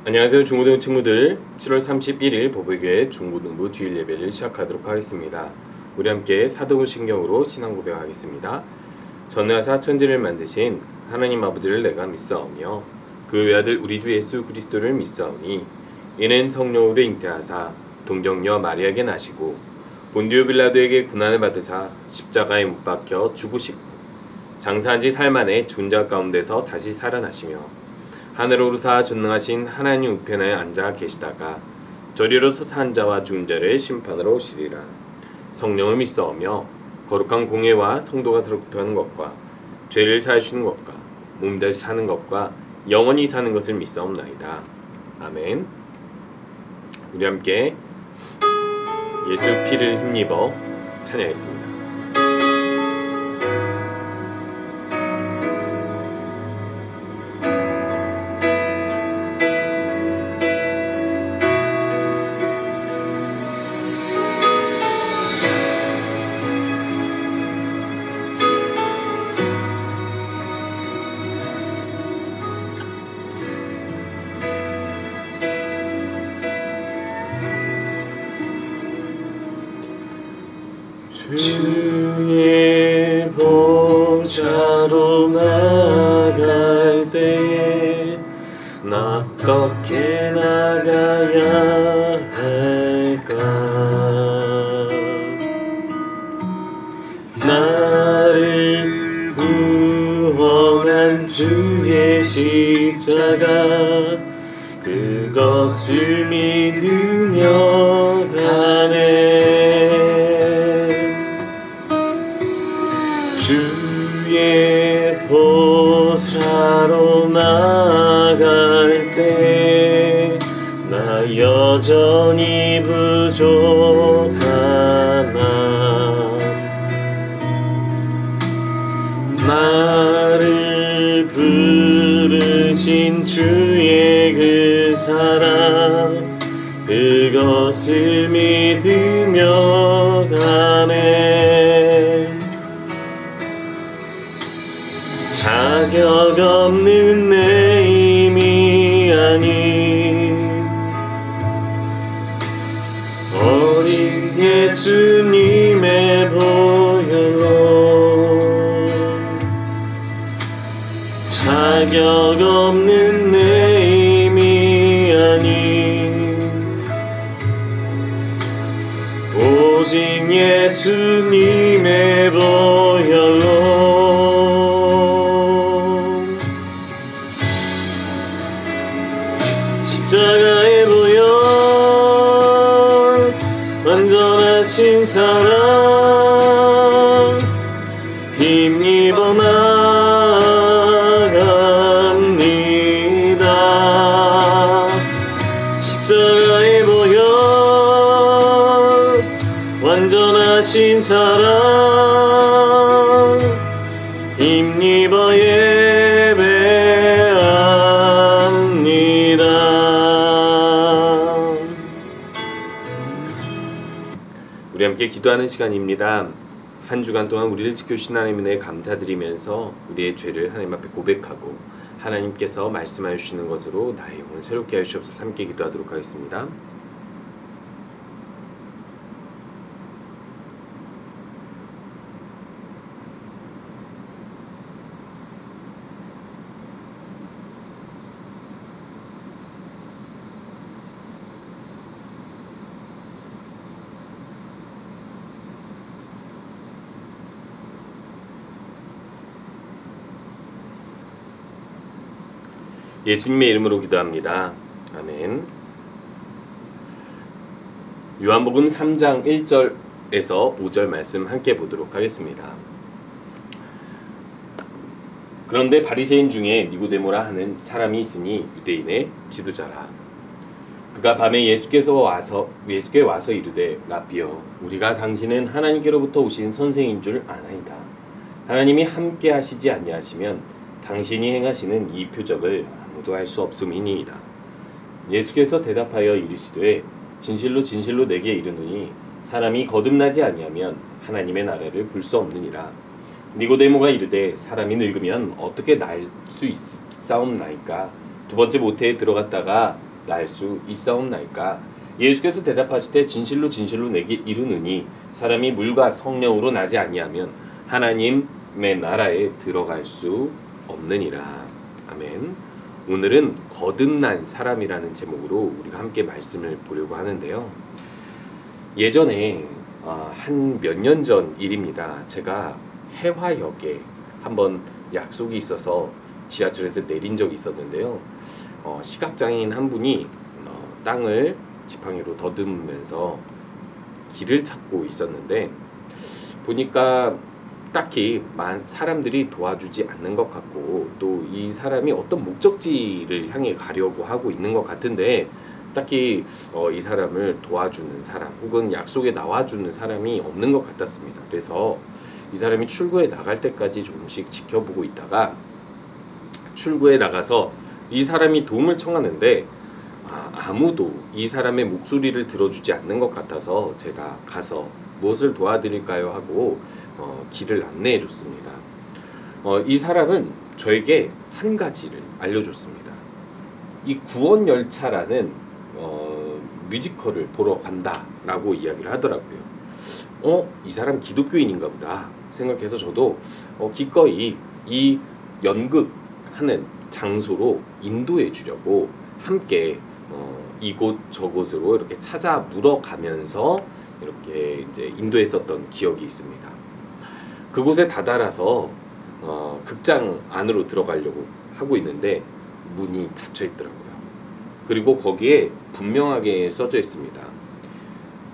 안녕하세요. 중고등 친구들, 7월 31일 보배교회 중고등부 주일 예배를 시작하도록 하겠습니다. 우리 함께 사도신경으로 신앙 고백하겠습니다. 전능하사 천지를 만드신 하나님 아버지를 내가 믿사오며 그 외아들 우리 주 예수 그리스도를 믿사오니 이는 성령으로 잉태하사 동정녀 마리아에게 나시고 본디오 빌라도에게 고난을 받으사 십자가에 못 박혀 죽으시고 장사한 지 사흘 만에 죽은 자 가운데서 다시 살아나시며 하늘 오르사 전능하신 하나님 우편에 앉아 계시다가 저리로 서서 한 자와 죽은 자를 심판하러 오시리라. 성령을 믿사오며 거룩한 공예와 성도가 서로토하는 것과 죄를 사하시는 것과 몸 다시 사는 것과 영원히 사는 것을 믿사옵나이다. 아멘. 우리 함께 예수 피를 힘입어 찬양했습니다. 주의 보좌로 나갈 때에 나 어떻게 나가야 할까? 나를 구원한 주의 십자가 그것을 믿으며 가네. 주의 보좌로 나갈 때 나 여전히 부족하나 나를 부르신 주의 그 사랑 그것을 믿으며 가네. 자격 없는 내 힘이 아닌 어린 예수님의 보혈로 자격 없는 내 힘이 아닌 오직 예수님의 보혈로 십자가의 보혈 완전하신 사랑 힘입어 나갑니다. 십자가의 보혈 완전하신 사랑 힘입어 예배합니다. 우리 함께 기도하는 시간입니다. 한 주간 동안 우리를 지켜주신 하나님의 은혜에 감사드리면서 우리의 죄를 하나님 앞에 고백하고 하나님께서 말씀하여 주시는 것으로 나의 영혼을 새롭게 하여 주옵소서. 함께 기도하도록 하겠습니다. 예수님의 이름으로 기도합니다. 아멘. 요한복음 3장 1절에서 5절 말씀 함께 보도록 하겠습니다. 그런데 바리새인 중에 니고데모라 하는 사람이 있으니 유대인의 지도자라. 그가 밤에 예수께 와서 이르되 라삐여 우리가 당신은 하나님께로부터 오신 선생인 줄 아나이다. 하나님이 함께 하시지 아니하시면 당신이 행하시는 이 표적을 아무도 할 수 없음이니이다. 예수께서 대답하여 이르시되 진실로 진실로 내게 이르노니 사람이 거듭나지 아니하면 하나님의 나라를 볼 수 없느니라. 니고데모가 이르되 사람이 늙으면 어떻게 날 수 있사옵나이까? 두 번째 모태에 들어갔다가 날 수 있사옵나이까? 예수께서 대답하시되 진실로 진실로 내게 이르노니 사람이 물과 성령으로 나지 아니하면 하나님의 나라에 들어갈 수 없느니라. 아멘. 오늘은 거듭난 사람이라는 제목으로 우리가 함께 말씀을 보려고 하는데요. 예전에 한 몇 년 전 일입니다. 제가 해화역에 한번 약속이 있어서 지하철에서 내린 적이 있었는데요. 시각장애인 한 분이 땅을 지팡이로 더듬으면서 길을 찾고 있었는데 보니까 딱히 사람들이 도와주지 않는 것 같고 또 이 사람이 어떤 목적지를 향해 가려고 하고 있는 것 같은데 딱히 이 사람을 도와주는 사람 혹은 약속에 나와주는 사람이 없는 것 같았습니다. 그래서 이 사람이 출구에 나갈 때까지 조금씩 지켜보고 있다가 출구에 나가서 이 사람이 도움을 청하는데 아무도 이 사람의 목소리를 들어주지 않는 것 같아서 제가 가서 무엇을 도와드릴까요 하고 길을 안내해 줬습니다. 이 사람은 저에게 한 가지를 알려줬습니다. 이 구원열차라는 뮤지컬을 보러 간다라고 이야기를 하더라고요. 이 사람 기독교인인가 보다 생각해서 저도 기꺼이 이 연극하는 장소로 인도해 주려고 함께 이곳 저곳으로 이렇게 찾아 물어가면서 이렇게 이제 인도했었던 기억이 있습니다. 그곳에 다다라서 극장 안으로 들어가려고 하고 있는데 문이 닫혀 있더라고요. 그리고 거기에 분명하게 써져 있습니다.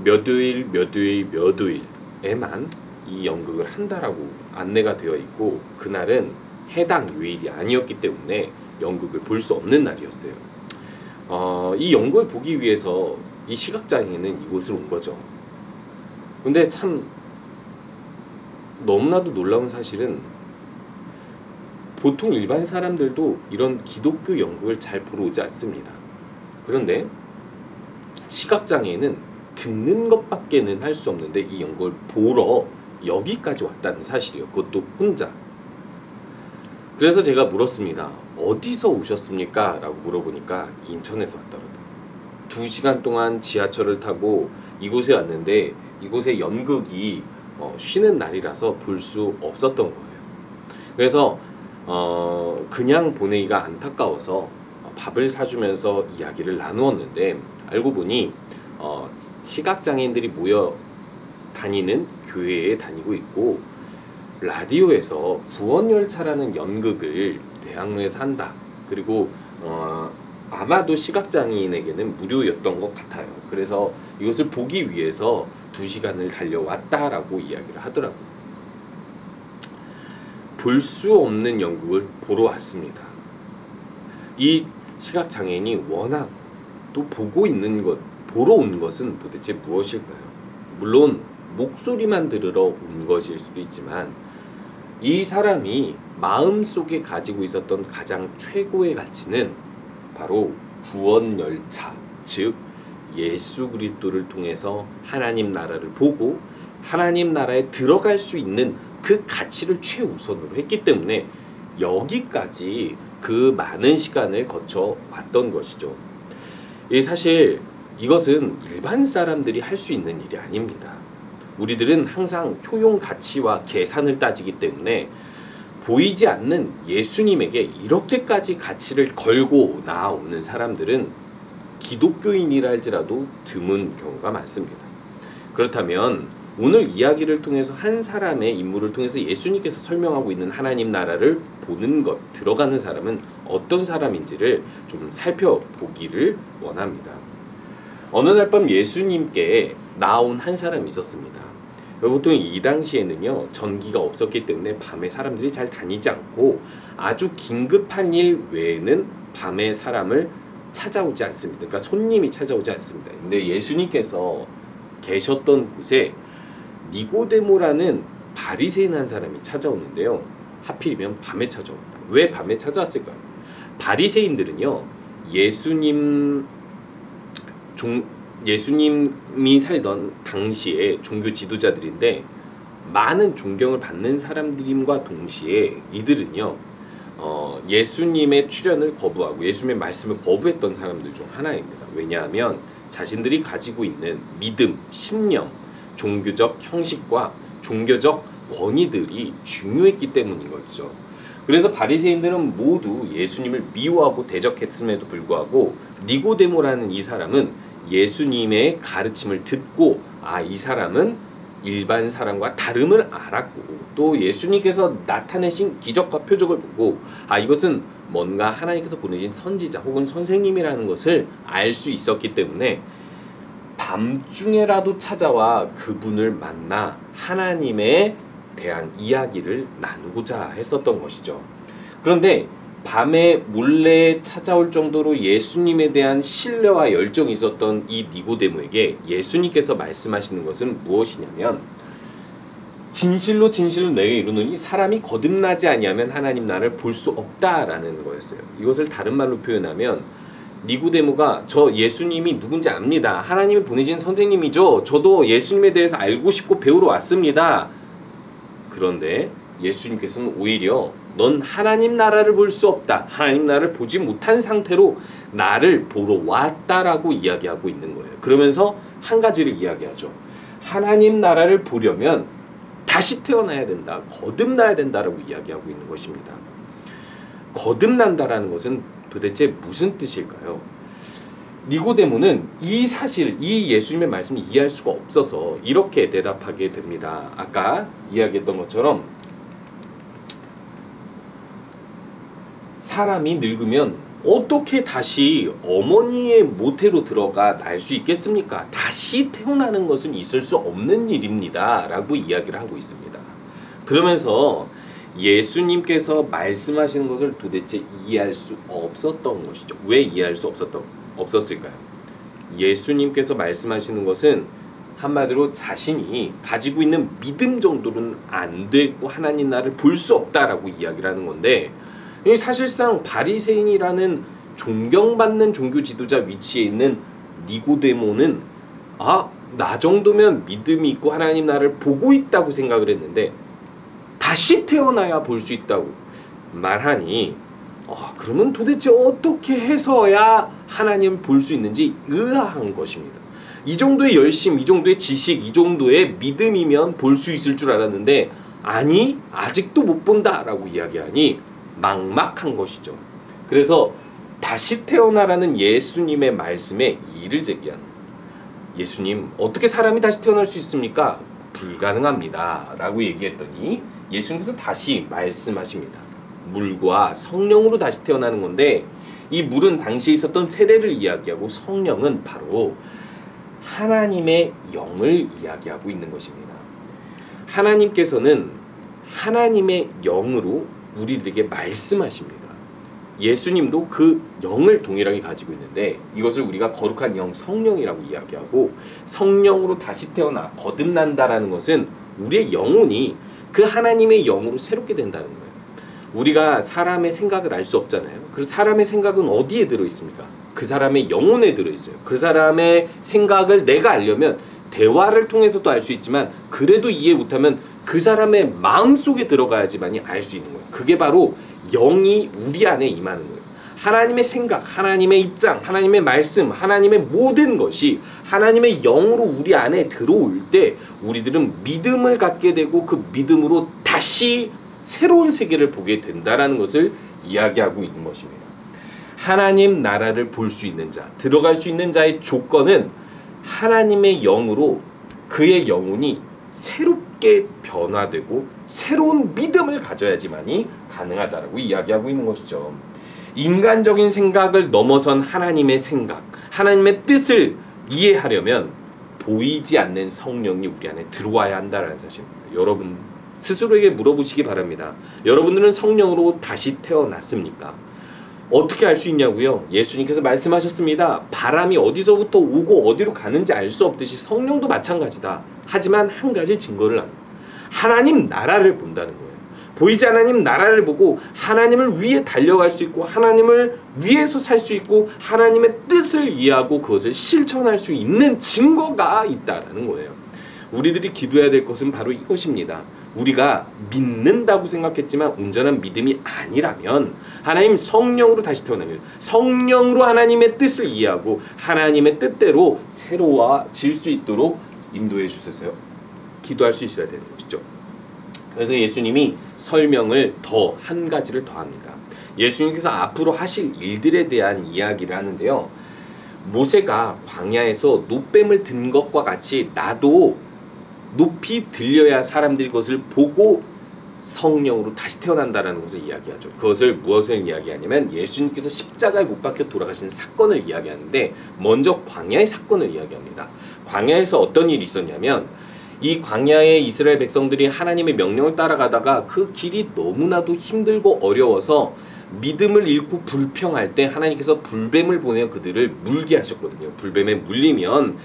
몇 일, 몇 일, 몇 일에만 이 연극을 한다라고 안내가 되어 있고 그날은 해당 요일이 아니었기 때문에 연극을 볼 수 없는 날이었어요. 이 연극을 보기 위해서 이 시각장애인은 이곳을 온 거죠. 근데 참 너무나도 놀라운 사실은 보통 일반 사람들도 이런 기독교 연극을 잘 보러 오지 않습니다. 그런데 시각장애인은 듣는 것밖에는 할 수 없는데 이 연극을 보러 여기까지 왔다는 사실이에요. 그것도 혼자. 그래서 제가 물었습니다. 어디서 오셨습니까? 라고 물어보니까 인천에서 왔더라고요. 2시간 동안 지하철을 타고 이곳에 왔는데 이곳에 연극이 쉬는 날이라서 볼 수 없었던 거예요. 그래서 그냥 보내기가 안타까워서 밥을 사주면서 이야기를 나누었는데 알고 보니 시각장애인들이 모여 다니는 교회에 다니고 있고 라디오에서 구원열차라는 연극을 대학로에서 한다. 그리고 아마도 시각장애인에게는 무료였던 것 같아요. 그래서 이것을 보기 위해서 2시간을 달려왔다라고 이야기를 하더라고요. 볼 수 없는 연극을 보러 왔습니다. 이 시각장애인이 워낙 또 보고 있는 것, 보러 온 것은 도대체 무엇일까요? 물론 목소리만 들으러 온 것일 수도 있지만 이 사람이 마음속에 가지고 있었던 가장 최고의 가치는 바로 구원열차, 즉 예수 그리스도를 통해서 하나님 나라를 보고 하나님 나라에 들어갈 수 있는 그 가치를 최우선으로 했기 때문에 여기까지 그 많은 시간을 거쳐 왔던 것이죠. 사실 이것은 일반 사람들이 할 수 있는 일이 아닙니다. 우리들은 항상 효용 가치와 계산을 따지기 때문에 보이지 않는 예수님에게 이렇게까지 가치를 걸고 나아오는 사람들은 기독교인이라 할지라도 드문 경우가 많습니다. 그렇다면 오늘 이야기를 통해서 한 사람의 인물을 통해서 예수님께서 설명하고 있는 하나님 나라를 보는 것, 들어가는 사람은 어떤 사람인지를 좀 살펴보기를 원합니다. 어느 날 밤 예수님께 나온 한 사람이 있었습니다. 보통 이 당시에는요 전기가 없었기 때문에 밤에 사람들이 잘 다니지 않고 아주 긴급한 일 외에는 밤에 사람을 찾아오지 않습니다. 그러니까 손님이 찾아오지 않습니다. 근데 예수님께서 계셨던 곳에 니고데모라는 바리새인 한 사람이 찾아오는데요. 하필이면 밤에 찾아옵니다. 왜 밤에 찾아왔을까요? 바리새인들은요 예수님이 살던 당시에 종교 지도자들인데 많은 존경을 받는 사람들임과 동시에 이들은요 예수님의 출현을 거부하고 예수님의 말씀을 거부했던 사람들 중 하나입니다. 왜냐하면 자신들이 가지고 있는 믿음, 신념, 종교적 형식과 종교적 권위들이 중요했기 때문인 거죠. 그래서 바리새인들은 모두 예수님을 미워하고 대적했음에도 불구하고 니고데모라는 이 사람은 예수님의 가르침을 듣고 이 사람은 일반 사람과 다름을 알았고 또 예수님께서 나타내신 기적과 표적을 보고 이것은 뭔가 하나님께서 보내신 선지자 혹은 선생님이라는 것을 알 수 있었기 때문에 밤중에라도 찾아와 그분을 만나 하나님에 대한 이야기를 나누고자 했었던 것이죠. 그런데 밤에 몰래 찾아올 정도로 예수님에 대한 신뢰와 열정이 있었던 이 니고데모에게 예수님께서 말씀하시는 것은 무엇이냐면 진실로 진실로 내게 이르노니 사람이 거듭나지 아니하면 하나님 나라를 볼 수 없다라는 거였어요. 이것을 다른 말로 표현하면 니고데모가 저 예수님이 누군지 압니다. 하나님이 보내신 선생님이죠. 저도 예수님에 대해서 알고 싶고 배우러 왔습니다. 그런데 예수님께서는 오히려 넌 하나님 나라를 볼 수 없다. 하나님 나라를 보지 못한 상태로 나를 보러 왔다라고 이야기하고 있는 거예요. 그러면서 한 가지를 이야기하죠. 하나님 나라를 보려면 다시 태어나야 된다. 거듭나야 된다라고 이야기하고 있는 것입니다. 거듭난다라는 것은 도대체 무슨 뜻일까요? 니고데모는 이 사실, 이 예수님의 말씀을 이해할 수가 없어서 이렇게 대답하게 됩니다. 아까 이야기했던 것처럼 사람이 늙으면 어떻게 다시 어머니의 모태로 들어가 날 수 있겠습니까? 다시 태어나는 것은 있을 수 없는 일입니다. 라고 이야기를 하고 있습니다. 그러면서 예수님께서 말씀하시는 것을 도대체 이해할 수 없었던 것이죠. 왜 이해할 수 없었을까요? 예수님께서 말씀하시는 것은 한마디로 자신이 가지고 있는 믿음 정도는 안 되고 하나님 나라를 볼 수 없다라고 이야기를 하는 건데 사실상 바리새인이라는 존경받는 종교 지도자 위치에 있는 니고데모는 나 정도면 믿음이 있고 하나님 나라를 보고 있다고 생각을 했는데 다시 태어나야 볼 수 있다고 말하니 그러면 도대체 어떻게 해서야 하나님을 볼 수 있는지 의아한 것입니다. 이 정도의 열심, 이 정도의 지식, 이 정도의 믿음이면 볼 수 있을 줄 알았는데 아니 아직도 못 본다라고 이야기하니 막막한 것이죠. 그래서 다시 태어나라는 예수님의 말씀에 이의를 제기하는 예수님 어떻게 사람이 다시 태어날 수 있습니까? 불가능합니다 라고 얘기했더니 예수님께서 다시 말씀하십니다. 물과 성령으로 다시 태어나는 건데 이 물은 당시에 있었던 세례를 이야기하고 성령은 바로 하나님의 영을 이야기하고 있는 것입니다. 하나님께서는 하나님의 영으로 우리들에게 말씀하십니다. 예수님도 그 영을 동일하게 가지고 있는데 이것을 우리가 거룩한 영, 성령이라고 이야기하고 성령으로 다시 태어나 거듭난다라는 것은 우리의 영혼이 그 하나님의 영으로 새롭게 된다는 거예요. 우리가 사람의 생각을 알 수 없잖아요. 그래서 사람의 생각은 어디에 들어있습니까? 그 사람의 영혼에 들어있어요. 그 사람의 생각을 내가 알려면 대화를 통해서도 알 수 있지만 그래도 이해 못하면 그 사람의 마음속에 들어가야지만이 알 수 있는 거예요. 그게 바로 영이 우리 안에 임하는 거예요. 하나님의 생각, 하나님의 입장, 하나님의 말씀, 하나님의 모든 것이 하나님의 영으로 우리 안에 들어올 때 우리들은 믿음을 갖게 되고 그 믿음으로 다시 새로운 세계를 보게 된다라는 것을 이야기하고 있는 것입니다. 하나님 나라를 볼 수 있는 자, 들어갈 수 있는 자의 조건은 하나님의 영으로 그의 영혼이 새롭게 변화되고 새로운 믿음을 가져야지만이 가능하다라고 이야기하고 있는 것이죠. 인간적인 생각을 넘어선 하나님의 생각, 하나님의 뜻을 이해하려면 보이지 않는 성령이 우리 안에 들어와야 한다는 사실입니다. 여러분 스스로에게 물어보시기 바랍니다. 여러분들은 성령으로 다시 태어났습니까? 어떻게 알 수 있냐고요? 예수님께서 말씀하셨습니다. 바람이 어디서부터 오고 어디로 가는지 알 수 없듯이 성령도 마찬가지다. 하지만 한 가지 증거를 합니다. 하나님 나라를 본다는 거예요. 보이지 않는 하나님 나라를 보고 하나님을 위해 달려갈 수 있고 하나님을 위해서 살 수 있고 하나님의 뜻을 이해하고 그것을 실천할 수 있는 증거가 있다라는 거예요. 우리들이 기도해야 될 것은 바로 이것입니다. 우리가 믿는다고 생각했지만 온전한 믿음이 아니라면 하나님 성령으로 다시 태어나면 성령으로 하나님의 뜻을 이해하고 하나님의 뜻대로 새로워질 수 있도록 인도해 주셔서요. 기도할 수 있어야 되는 것이죠. 그래서 예수님이 설명을 더 한 가지를 더합니다. 예수님께서 앞으로 하실 일들에 대한 이야기를 하는데요. 모세가 광야에서 놋뱀을 든 것과 같이 나도 높이 들려야 사람들이 그것을 보고 성령으로 다시 태어난다라는 것을 이야기하죠. 그것을 무엇을 이야기하냐면 예수님께서 십자가에 못 박혀 돌아가신 사건을 이야기하는데 먼저 광야의 사건을 이야기합니다. 광야에서 어떤 일이 있었냐면 이 광야의 이스라엘 백성들이 하나님의 명령을 따라가다가 그 길이 너무나도 힘들고 어려워서 믿음을 잃고 불평할 때 하나님께서 불뱀을 보내어 그들을 물게 하셨거든요. 불뱀에 물리면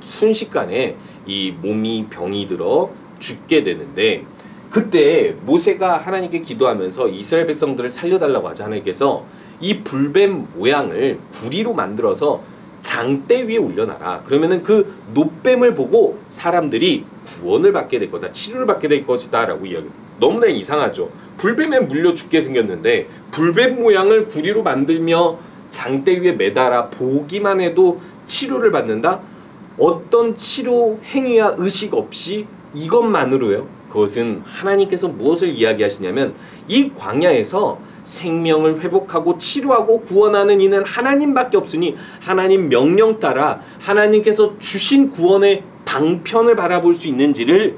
순식간에 이 몸이 병이 들어 죽게 되는데 그때 모세가 하나님께 기도하면서 이스라엘 백성들을 살려달라고 하자 하나님께서 이 불뱀 모양을 구리로 만들어서 장대 위에 올려놔라. 그러면은 그 놋뱀을 보고 사람들이 구원을 받게 될 거다. 치료를 받게 될 것이다. 라고 이야기. 너무나 이상하죠. 불뱀에 물려 죽게 생겼는데 불뱀 모양을 구리로 만들며 장대 위에 매달아 보기만 해도 치료를 받는다? 어떤 치료 행위와 의식 없이 이것만으로요. 그것은 하나님께서 무엇을 이야기하시냐면 이 광야에서 생명을 회복하고 치료하고 구원하는 이는 하나님밖에 없으니 하나님 명령 따라 하나님께서 주신 구원의 방편을 바라볼 수 있는지를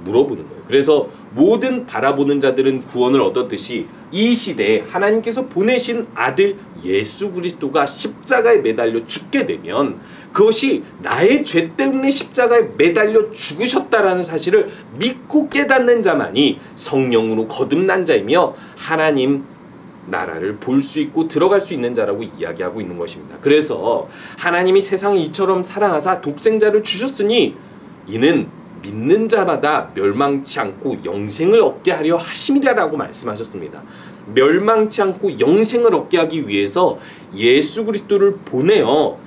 물어보는 거예요. 그래서 모든 바라보는 자들은 구원을 얻었듯이 이 시대에 하나님께서 보내신 아들 예수 그리스도가 십자가에 매달려 죽게 되면 그것이 나의 죄 때문에 십자가에 매달려 죽으셨다라는 사실을 믿고 깨닫는 자만이 성령으로 거듭난 자이며 하나님 나라를 볼 수 있고 들어갈 수 있는 자라고 이야기하고 있는 것입니다. 그래서 하나님이 세상을 이처럼 사랑하사 독생자를 주셨으니 이는 믿는 자마다 멸망치 않고 영생을 얻게 하려 하심이라고 말씀하셨습니다. 멸망치 않고 영생을 얻게 하기 위해서 예수 그리스도를 보내어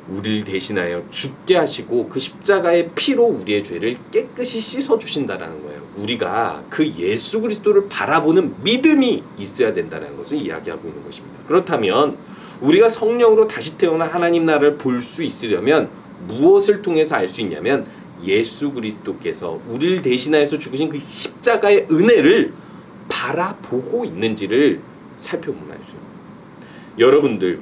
우리를 대신하여 죽게 하시고 그 십자가의 피로 우리의 죄를 깨끗이 씻어주신다라는 거예요. 우리가 그 예수 그리스도를 바라보는 믿음이 있어야 된다는 것을 이야기하고 있는 것입니다. 그렇다면 우리가 성령으로 다시 태어나 하나님 나라를 볼 수 있으려면 무엇을 통해서 알 수 있냐면 예수 그리스도께서 우리를 대신하여서 죽으신 그 십자가의 은혜를 바라보고 있는지를 살펴보면 알 수 있습니다. 여러분들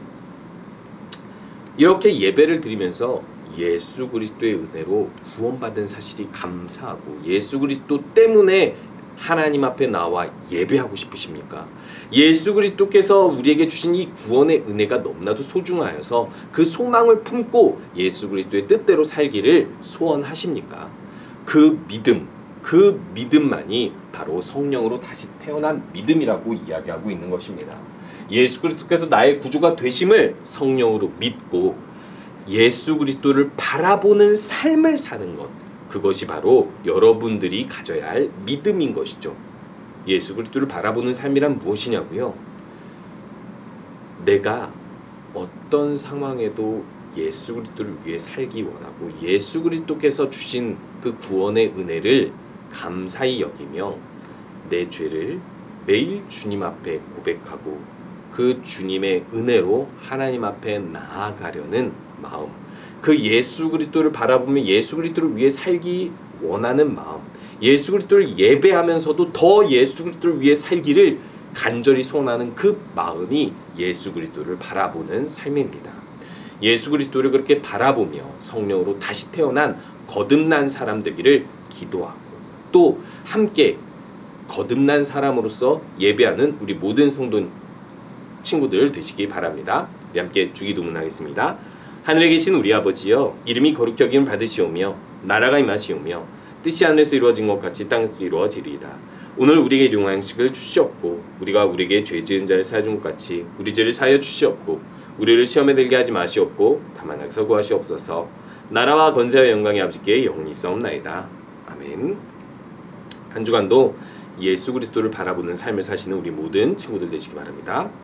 이렇게 예배를 드리면서 예수 그리스도의 은혜로 구원받은 사실이 감사하고 예수 그리스도 때문에 하나님 앞에 나와 예배하고 싶으십니까? 예수 그리스도께서 우리에게 주신 이 구원의 은혜가 너무나도 소중하여서 그 소망을 품고 예수 그리스도의 뜻대로 살기를 소원하십니까? 그 믿음만이 바로 성령으로 다시 태어난 믿음이라고 이야기하고 있는 것입니다. 예수 그리스도께서 나의 구주가 되심을 성령으로 믿고 예수 그리스도를 바라보는 삶을 사는 것, 그것이 바로 여러분들이 가져야 할 믿음인 것이죠. 예수 그리스도를 바라보는 삶이란 무엇이냐고요? 내가 어떤 상황에도 예수 그리스도를 위해 살기 원하고 예수 그리스도께서 주신 그 구원의 은혜를 감사히 여기며 내 죄를 매일 주님 앞에 고백하고 그 주님의 은혜로 하나님 앞에 나아가려는 마음, 그 예수 그리스도를 바라보며 예수 그리스도를 위해 살기 원하는 마음, 예수 그리스도를 예배하면서도 더 예수 그리스도를 위해 살기를 간절히 소원하는 그 마음이 예수 그리스도를 바라보는 삶입니다. 예수 그리스도를 그렇게 바라보며 성령으로 다시 태어난 거듭난 사람 되기를 기도하고 또 함께 거듭난 사람으로서 예배하는 우리 모든 성도 친구들 되시기 바랍니다. 우리 함께 주기도문하겠습니다. 하늘에 계신 우리 아버지여, 이름이 거룩히 여김을 받으시오며 나라가 임하시오며 뜻이 하늘에서 이루어진 것 같이 땅에서 이루어지리이다. 오늘 우리에게 일용할 양식을 주시옵고 우리가 우리에게 죄 지은 자를 사하여 준 것 같이 우리 죄를 사하여 주시옵고 우리를 시험에 들게 하지 마시옵고 다만 악에서 구하시옵소서. 나라와 권세와 영광이 아버지께 영원히 있사옵나이다. 아멘. 한 주간도 예수 그리스도를 바라보는 삶을 사시는 우리 모든 친구들 되시기 바랍니다.